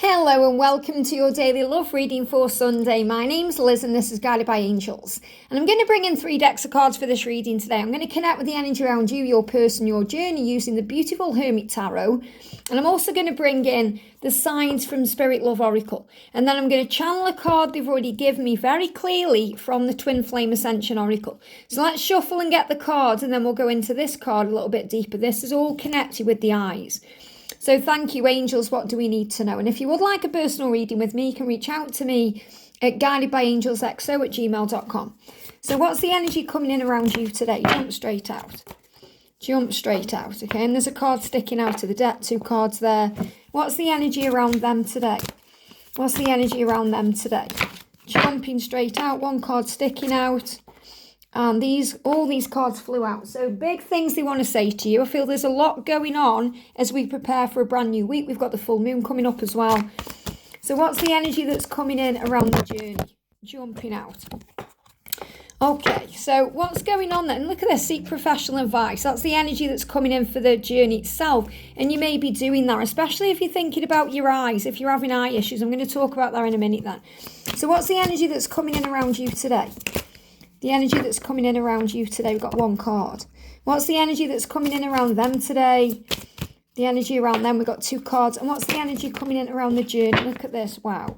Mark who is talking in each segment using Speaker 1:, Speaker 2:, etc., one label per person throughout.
Speaker 1: Hello and welcome to your daily love reading for Sunday. My name's Liz and this is Guided by Angels. And I'm going to bring in 3 decks of cards for this reading today. I'm going to connect with the energy around you, your person, your journey using the beautiful Hermit Tarot. And I'm also going to bring in the signs from Spirit Love Oracle. And then I'm going to channel a card they've already given me very clearly from the Twin Flame Ascension Oracle. So let's shuffle and get the cards and then we'll go into this card a little bit deeper. This is all connected with the eyes. So thank you, angels. What do we need to know? And if you would like a personal reading with me, you can reach out to me at guidedbyangelsxo@gmail.com. So what's the energy coming in around you today? Jump straight out. Jump straight out, okay? And there's a card sticking out of the deck, 2 cards there. What's the energy around them today? What's the energy around them today? Jumping straight out, 1 card sticking out. And all these cards flew out. So big things they want to say to you. I feel there's a lot going on as we prepare for a brand new week. We've got the full moon coming up as well. So what's the energy that's coming in around the journey? Jumping out. Okay, so what's going on then? Look at this, seek professional advice. That's the energy that's coming in for the journey itself. And you may be doing that, especially if you're thinking about your eyes, if you're having eye issues. I'm going to talk about that in a minute then. So what's the energy that's coming in around you today? The energy that's coming in around you today, we've got 1 card. What's the energy that's coming in around them today? The energy around them, we've got 2 cards. And what's the energy coming in around the journey? Look at this, wow.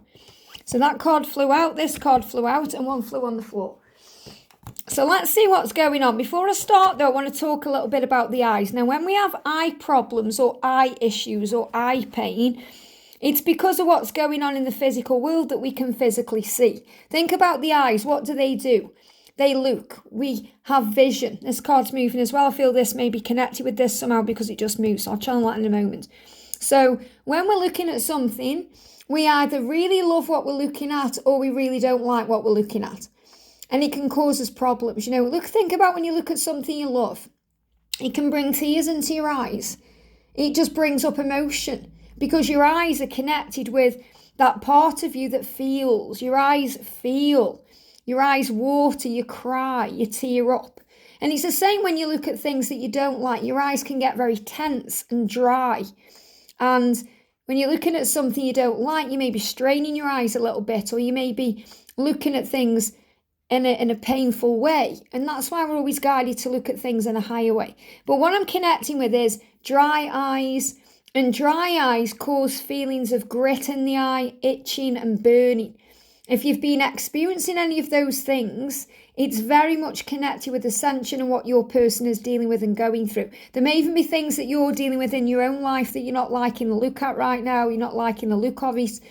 Speaker 1: So that card flew out, this card flew out, and 1 flew on the floor. So let's see what's going on. Before I start though, I want to talk a little bit about the eyes. Now, when we have eye problems or eye issues or eye pain, it's because of what's going on in the physical world that we can physically see. Think about the eyes, what do? They look, we have vision. This card's moving as well. I feel this may be connected with this somehow because it just moves. So I'll channel that in a moment. So when we're looking at something, we either really love what we're looking at or we really don't like what we're looking at. And it can cause us problems. You know, think about when you look at something you love. It can bring tears into your eyes. It just brings up emotion because your eyes are connected with that part of you that feels. Your eyes feel. Your eyes water, you cry, you tear up. And it's the same when you look at things that you don't like. Your eyes can get very tense and dry. And when you're looking at something you don't like, you may be straining your eyes a little bit, or you may be looking at things in a painful way. And that's why we're always guided to look at things in a higher way. But what I'm connecting with is dry eyes. And dry eyes cause feelings of grit in the eye, itching and burning. If you've been experiencing any of those things, it's very much connected with Ascension and what your person is dealing with and going through. There may even be things that you're dealing with in your own life that you're not liking the look at right now, you're not liking the look of it,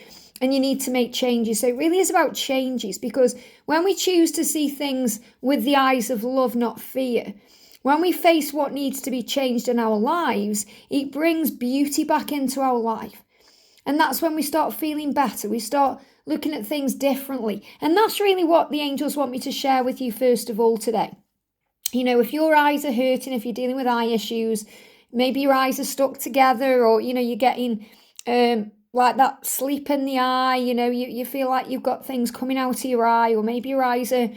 Speaker 1: and you need to make changes. So it really is about changes, because when we choose to see things with the eyes of love, not fear, when we face what needs to be changed in our lives, it brings beauty back into our life. And that's when we start feeling better. We start looking at things differently. And that's really what the angels want me to share with you first of all today. You know, if your eyes are hurting, if you're dealing with eye issues, maybe your eyes are stuck together, or, you know, you're getting like that sleep in the eye, you know, you feel like you've got things coming out of your eye, or maybe your eyes are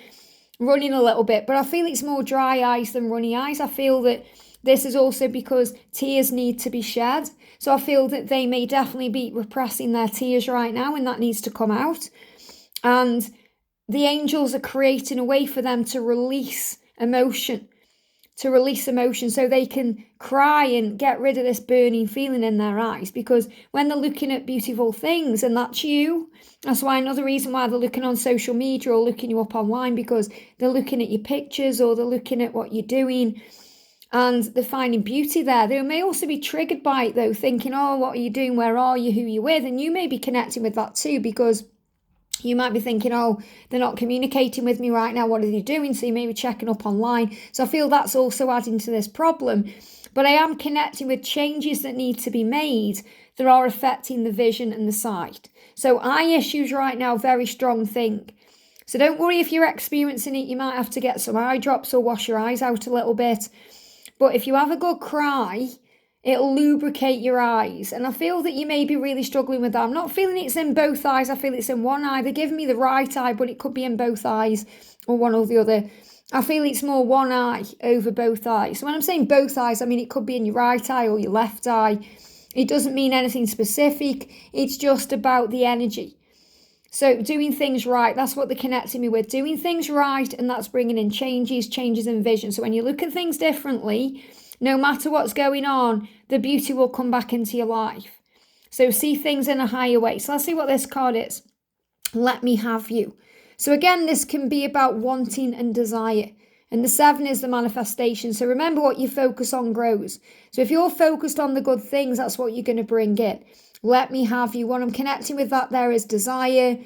Speaker 1: running a little bit. But I feel it's more dry eyes than runny eyes. I feel that this is also because tears need to be shed. So I feel that they may definitely be repressing their tears right now, and that needs to come out. And the angels are creating a way for them to release emotion, so they can cry and get rid of this burning feeling in their eyes. Because when they're looking at beautiful things, and that's you, that's why another reason why they're looking on social media or looking you up online, because they're looking at your pictures or they're looking at what you're doing. And they're finding beauty there. They may also be triggered by it though, thinking, oh, what are you doing? Where are you? Who are you with? And you may be connecting with that too, because you might be thinking, oh, they're not communicating with me right now. What are they doing? So you may be checking up online. So I feel that's also adding to this problem. But I am connecting with changes that need to be made that are affecting the vision and the sight. So eye issues right now, very strong thing. So don't worry if you're experiencing it. You might have to get some eye drops or wash your eyes out a little bit. But if you have a good cry, it'll lubricate your eyes. And I feel that you may be really struggling with that. I'm not feeling it's in both eyes. I feel it's in one eye. They're giving me the right eye, but it could be in both eyes or one or the other. I feel it's more one eye over both eyes. So when I'm saying both eyes, I mean it could be in your right eye or your left eye. It doesn't mean anything specific. It's just about the energy. So doing things right, that's what they're connecting me with. Doing things right, and that's bringing in changes in vision. So when you look at things differently, no matter what's going on, the beauty will come back into your life. So see things in a higher way. So let's see what this card is. Let me have you. So again, this can be about wanting and desire. And the 7 is the manifestation. So remember, what you focus on grows. So if you're focused on the good things, that's what you're going to bring in. Let me have you. What I'm connecting with that there is desire.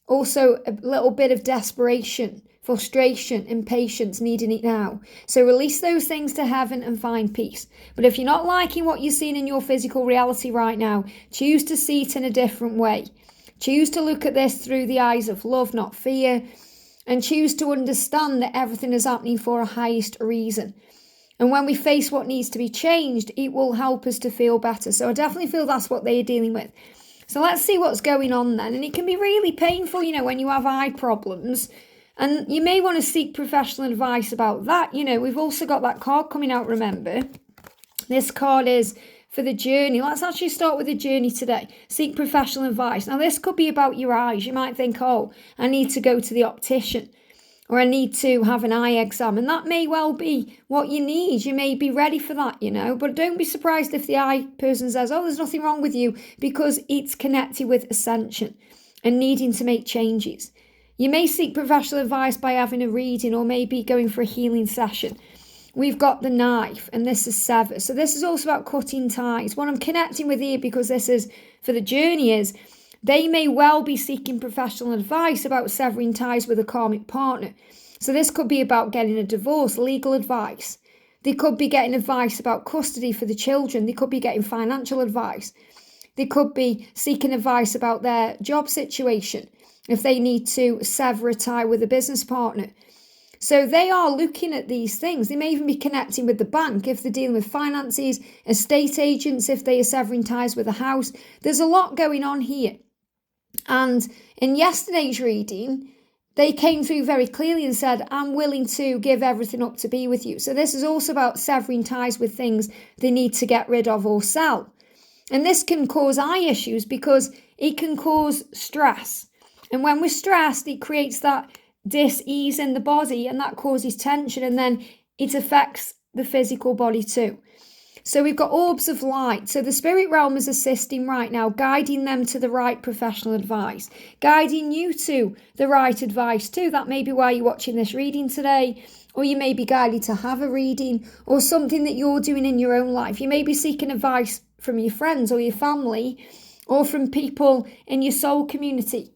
Speaker 1: Also a little bit of desperation, frustration, impatience, needing it now. So release those things to heaven and find peace. But if you're not liking what you're seeing in your physical reality right now, choose to see it in a different way. Choose to look at this through the eyes of love, not fear. And choose to understand that everything is happening for a highest reason. And when we face what needs to be changed, it will help us to feel better. So I definitely feel that's what they are dealing with. So let's see what's going on then. And it can be really painful, when you have eye problems. And you may want to seek professional advice about that. We've also got that card coming out, remember. This card is for the journey. Let's actually start with the journey today. Seek professional advice. Now, this could be about your eyes. You might think, oh, I need to go to the optician, or I need to have an eye exam. And that may well be what you need. You may be ready for that, But don't be surprised if the eye person says, oh, there's nothing wrong with you, because it's connected with Ascension and needing to make changes. You may seek professional advice by having a reading, or maybe going for a healing session. We've got the knife, and this is sever. So this is also about cutting ties. What I'm connecting with here, because this is for the journey, is they may well be seeking professional advice about severing ties with a karmic partner. So this could be about getting a divorce, legal advice. They could be getting advice about custody for the children. They could be getting financial advice. They could be seeking advice about their job situation, if they need to sever a tie with a business partner. So they are looking at these things. They may even be connecting with the bank if they're dealing with finances, estate agents if they are severing ties with a house. There's a lot going on here. And in yesterday's reading, they came through very clearly and said, I'm willing to give everything up to be with you. So this is also about severing ties with things they need to get rid of or sell. And this can cause eye issues because it can cause stress. And when we're stressed, it creates that dis-ease in the body, and that causes tension, and then it affects the physical body too. So we've got orbs of light. So the spirit realm is assisting right now, guiding them to the right professional advice, guiding you to the right advice too. That may be why you're watching this reading today, or you may be guided to have a reading, or something that you're doing in your own life. You may be seeking advice from your friends or your family, or from people in your soul community.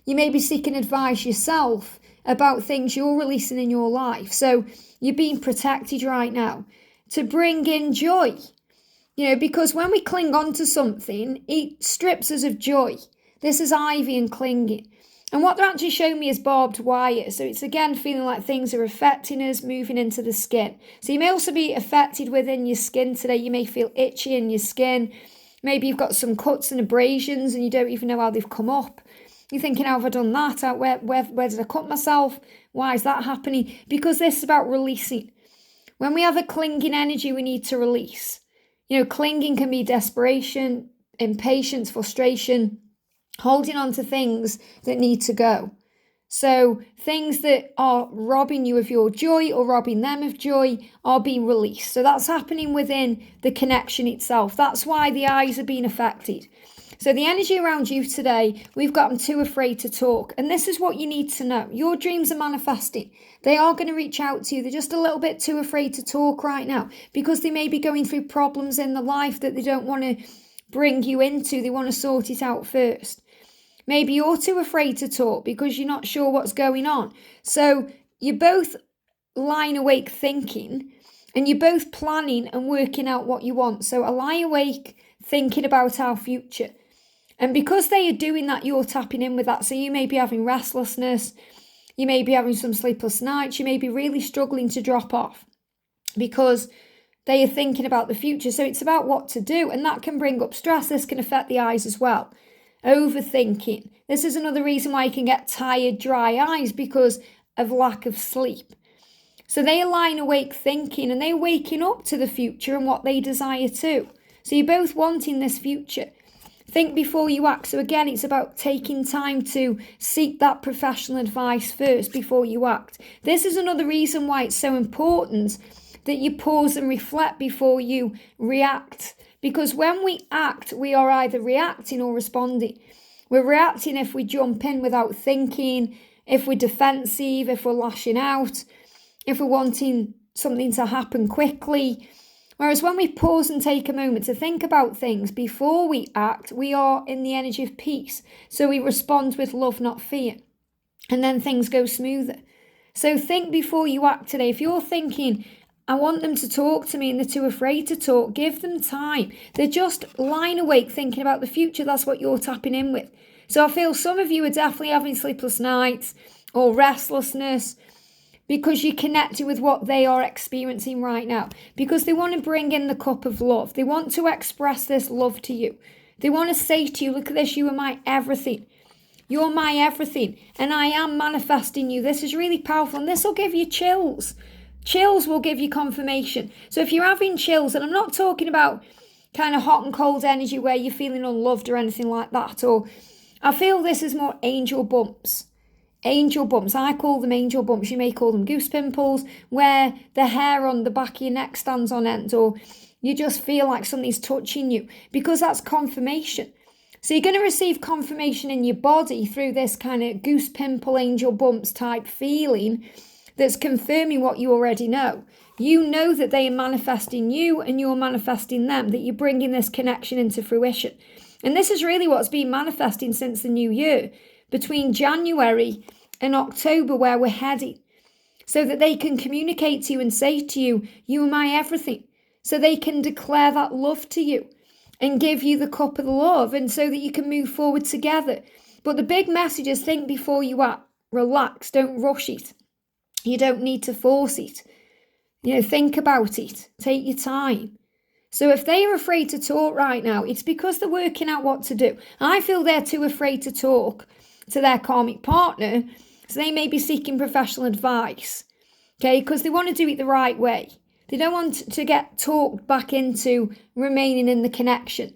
Speaker 1: You may be seeking advice yourself about things you're releasing in your life. So you're being protected right now to bring in joy. Because when we cling on to something, it strips us of joy. This is ivy and clinging. And what they're actually showing me is barbed wire. So it's again feeling like things are affecting us, moving into the skin. So you may also be affected within your skin today. You may feel itchy in your skin. Maybe you've got some cuts and abrasions and you don't even know how they've come up. You're thinking, how have I done that? Where did I cut myself? Why is that happening? Because this is about releasing. When we have a clinging energy, we need to release. Clinging can be desperation, impatience, frustration, holding on to things that need to go. So things that are robbing you of your joy or robbing them of joy are being released. So that's happening within the connection itself. That's why the eyes are being affected. So the energy around you today, we've gotten too afraid to talk. And this is what you need to know. Your dreams are manifesting. They are going to reach out to you. They're just a little bit too afraid to talk right now because they may be going through problems in the life that they don't want to bring you into. They want to sort it out first. Maybe you're too afraid to talk because you're not sure what's going on. So you're both lying awake thinking, and you're both planning and working out what you want. So a lie awake thinking about our future. And because they are doing that, you're tapping in with that. So you may be having restlessness. You may be having some sleepless nights. You may be really struggling to drop off because they are thinking about the future. So it's about what to do. And that can bring up stress. This can affect the eyes as well. Overthinking. This is another reason why you can get tired, dry eyes because of lack of sleep. So they are lying awake thinking, and they're waking up to the future and what they desire to. So you're both wanting this future. Think before you act. So again, it's about taking time to seek that professional advice first before you act. This is another reason why it's so important that you pause and reflect before you react. Because when we act, we are either reacting or responding. We're reacting if we jump in without thinking, if we're defensive, if we're lashing out, if we're wanting something to happen quickly. Whereas when we pause and take a moment to think about things before we act, we are in the energy of peace. So we respond with love, not fear. And then things go smoother. So think before you act today. If you're thinking, I want them to talk to me and they're too afraid to talk, give them time. They're just lying awake thinking about the future. That's what you're tapping in with. So I feel some of you are definitely having sleepless nights or restlessness because you're connected with what they are experiencing right now. Because they want to bring in the cup of love. They want to express this love to you. They want to say to you, look at this, you are my everything. You're my everything. And I am manifesting you. This is really powerful. And this will give you chills. Chills will give you confirmation. So if you're having chills, and I'm not talking about kind of hot and cold energy where you're feeling unloved or anything like that, or I feel this is more angel bumps. Angel bumps. I call them angel bumps. You may call them goose pimples, where the hair on the back of your neck stands on end, or you just feel like something's touching you, because that's confirmation. So you're going to receive confirmation in your body through this kind of goose pimple, angel bumps type feeling that's confirming what you already know. You know that they are manifesting you and you're manifesting them, that you're bringing this connection into fruition. And this is really what's been manifesting since the new year, between January and October, where we're heading, so that they can communicate to you and say to you, you are my everything. So they can declare that love to you and give you the cup of the love, and so that you can move forward together. But the big message is think before you act. Relax, don't rush it. You don't need to force it. Think about it. Take your time. So if they are afraid to talk right now, it's because they're working out what to do. I feel they're too afraid to talk to their karmic partner, so they may be seeking professional advice, okay, because they want to do it the right way. They don't want to get talked back into remaining in the connection.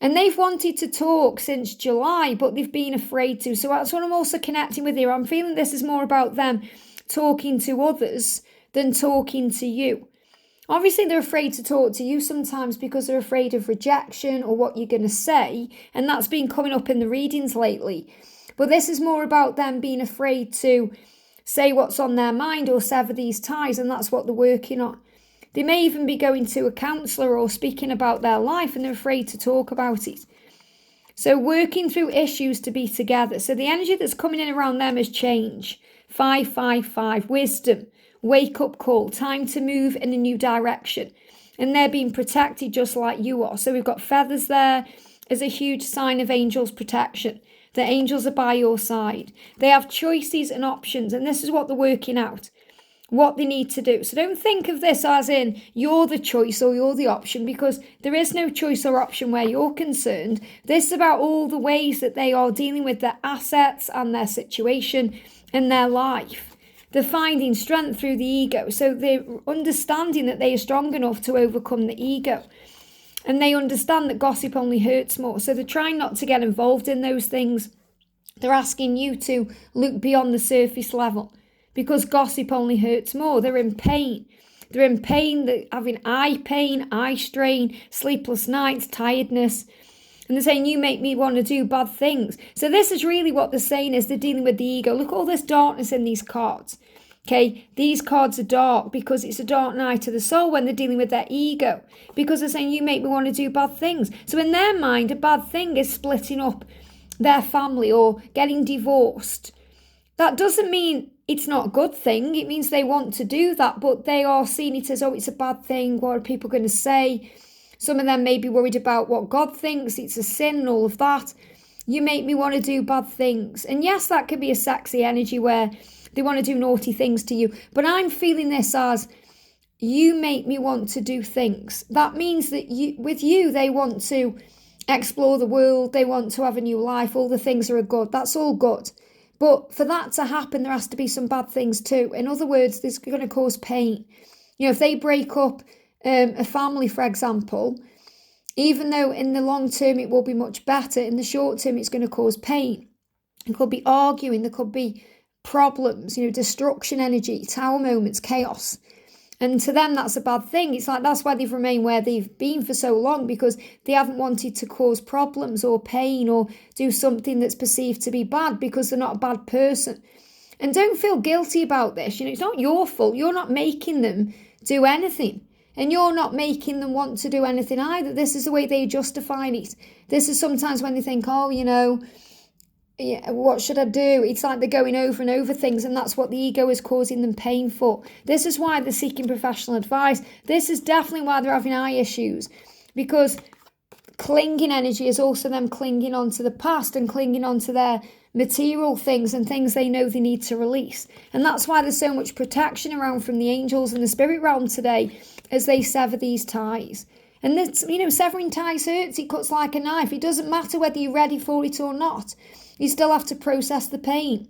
Speaker 1: And they've wanted to talk since July, but they've been afraid to. So that's what I'm also connecting with here. I'm feeling this is more about them talking to others than talking to you. Obviously, they're afraid to talk to you sometimes because they're afraid of rejection or what you're going to say. And that's been coming up in the readings lately. But this is more about them being afraid to say what's on their mind or sever these ties. And that's what they're working on. They may even be going to a counsellor or speaking about their life, and they're afraid to talk about it. So working through issues to be together. So the energy that's coming in around them is change. 555, wisdom, wake up call, time to move in a new direction. And they're being protected just like you are. So we've got feathers there as a huge sign of angels' protection. The angels are by your side. They have choices and options, and this is what they're working out, what they need to do. So don't think of this as in you're the choice or you're the option, because there is no choice or option where you're concerned. This is about all the ways that they are dealing with their assets and their situation and their life. They're finding strength through the ego. So they're understanding that they are strong enough to overcome the ego. And they understand that gossip only hurts more. So they're trying not to get involved in those things. They're asking you to look beyond the surface level, because gossip only hurts more. They're in pain. They're in pain, they're having eye pain, eye strain, sleepless nights, tiredness. And they're saying, you make me want to do bad things. So this is really what they're saying, is they're dealing with the ego. Look at all this darkness in these cards. Okay, these cards are dark because it's a dark night to the soul when they're dealing with their ego. Because they're saying, you make me want to do bad things. So in their mind, a bad thing is splitting up their family or getting divorced. That doesn't mean it's not a good thing. It means they want to do that, but they are seeing it as, oh, it's a bad thing. What are people going to say? Some of them may be worried about what God thinks. It's a sin and all of that. You make me want to do bad things. And yes, that could be a sexy energy where they want to do naughty things to you. But I'm feeling this as, you make me want to do things. That means that with you, they want to explore the world. They want to have a new life. All the things are good. That's all good. But for that to happen, there has to be some bad things too. In other words, this is going to cause pain. If they break up a family, for example, Even though in the long term it will be much better, in the short term it's going to cause pain. It could be arguing, there could be problems, destruction energy, tower moments, chaos. And to them, that's a bad thing. It's like that's why they've remained where they've been for so long, because they haven't wanted to cause problems or pain or do something that's perceived to be bad, because they're not a bad person. And don't feel guilty about this. It's not your fault. You're not making them do anything. And you're not making them want to do anything either. This is the way they justify it. This is sometimes when they think, what should I do? It's like they're going over and over things, and that's what the ego is causing them pain for. This is why they're seeking professional advice. This is definitely why they're having eye issues, because clinging energy is also them clinging onto the past and clinging onto their material things and things they know they need to release. And that's why there's so much protection around from the angels and the spirit realm today as they sever these ties. And this, severing ties hurts. It cuts like a knife. It doesn't matter whether you're ready for it or not. You still have to process the pain.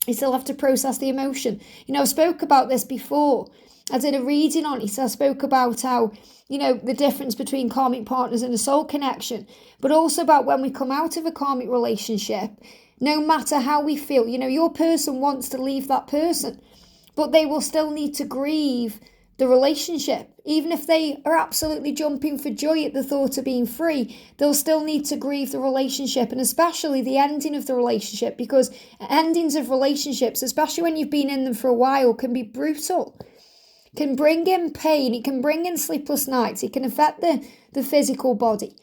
Speaker 1: You still have to process the emotion. I spoke about this before. I did a reading on it. I spoke about how, the difference between karmic partners and a soul connection, but also about when we come out of a karmic relationship, no matter how we feel, your person wants to leave that person, but they will still need to grieve the relationship. Even if they are absolutely jumping for joy at the thought of being free, they'll still need to grieve the relationship, and especially the ending of the relationship, because endings of relationships, especially when you've been in them for a while, can be brutal. It can bring in pain, it can bring in sleepless nights, it can affect the physical body.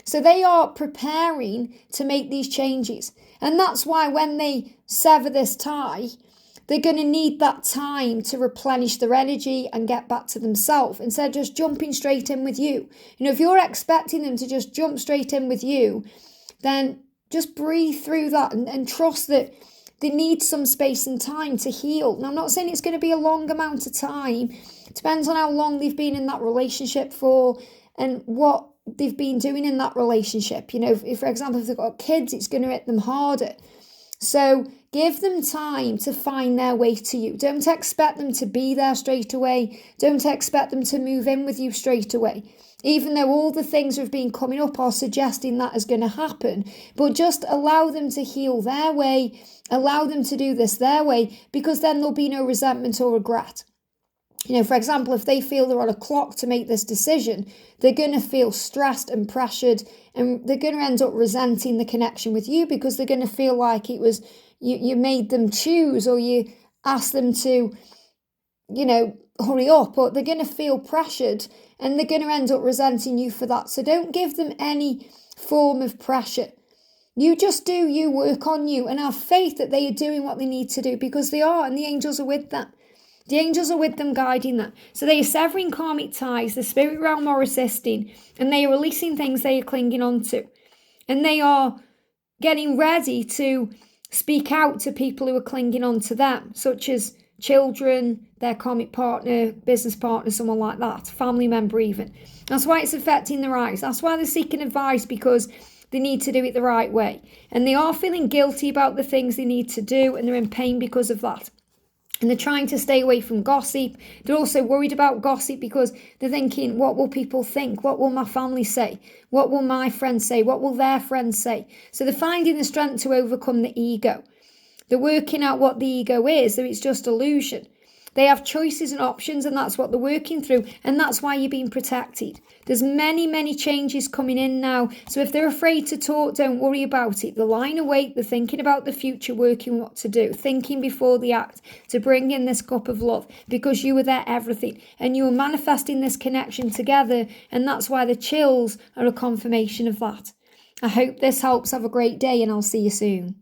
Speaker 1: So they are preparing to make these changes. And that's why when they sever this tie, they're going to need that time to replenish their energy and get back to themselves instead of just jumping straight in with you. If you're expecting them to just jump straight in with you, then just breathe through that and trust that they need some space and time to heal. Now, I'm not saying it's going to be a long amount of time. It depends on how long they've been in that relationship for and what they've been doing in that relationship. If, for example, if they've got kids, it's going to hit them harder. So give them time to find their way to you. Don't expect them to be there straight away. Don't expect them to move in with you straight away, even though all the things that have been coming up are suggesting that is going to happen. But just allow them to heal their way, allow them to do this their way, because then there'll be no resentment or regret. For example, if they feel they're on a clock to make this decision, they're going to feel stressed and pressured, and they're going to end up resenting the connection with you, because they're going to feel like it was you made them choose, or you asked them to, hurry up, or they're going to feel pressured and they're going to end up resenting you for that. So don't give them any form of pressure. You just do you, work on you, and have faith that they are doing what they need to do, because they are, and the angels are with them. The angels are with them, guiding them. So they are severing karmic ties, the spirit realm are assisting, and they are releasing things they are clinging on to. And they are getting ready to speak out to people who are clinging on to them, such as children, their karmic partner, business partner, someone like that, family member even. That's why it's affecting their eyes. That's why they're seeking advice, because they need to do it the right way. And they are feeling guilty about the things they need to do, and they're in pain because of that. And they're trying to stay away from gossip. They're also worried about gossip because they're thinking, what will people think? What will my family say? What will my friends say? What will their friends say? So they're finding the strength to overcome the ego. They're working out what the ego is, so it's just illusion. They have choices and options, and that's what they're working through. And that's why you're being protected. There's many, many changes coming in now. So if they're afraid to talk, don't worry about it. They're lying awake. They're thinking about the future, working what to do, thinking before they act, to bring in this cup of love, because you were their everything. And you were manifesting this connection together. And that's why the chills are a confirmation of that. I hope this helps. Have a great day, and I'll see you soon.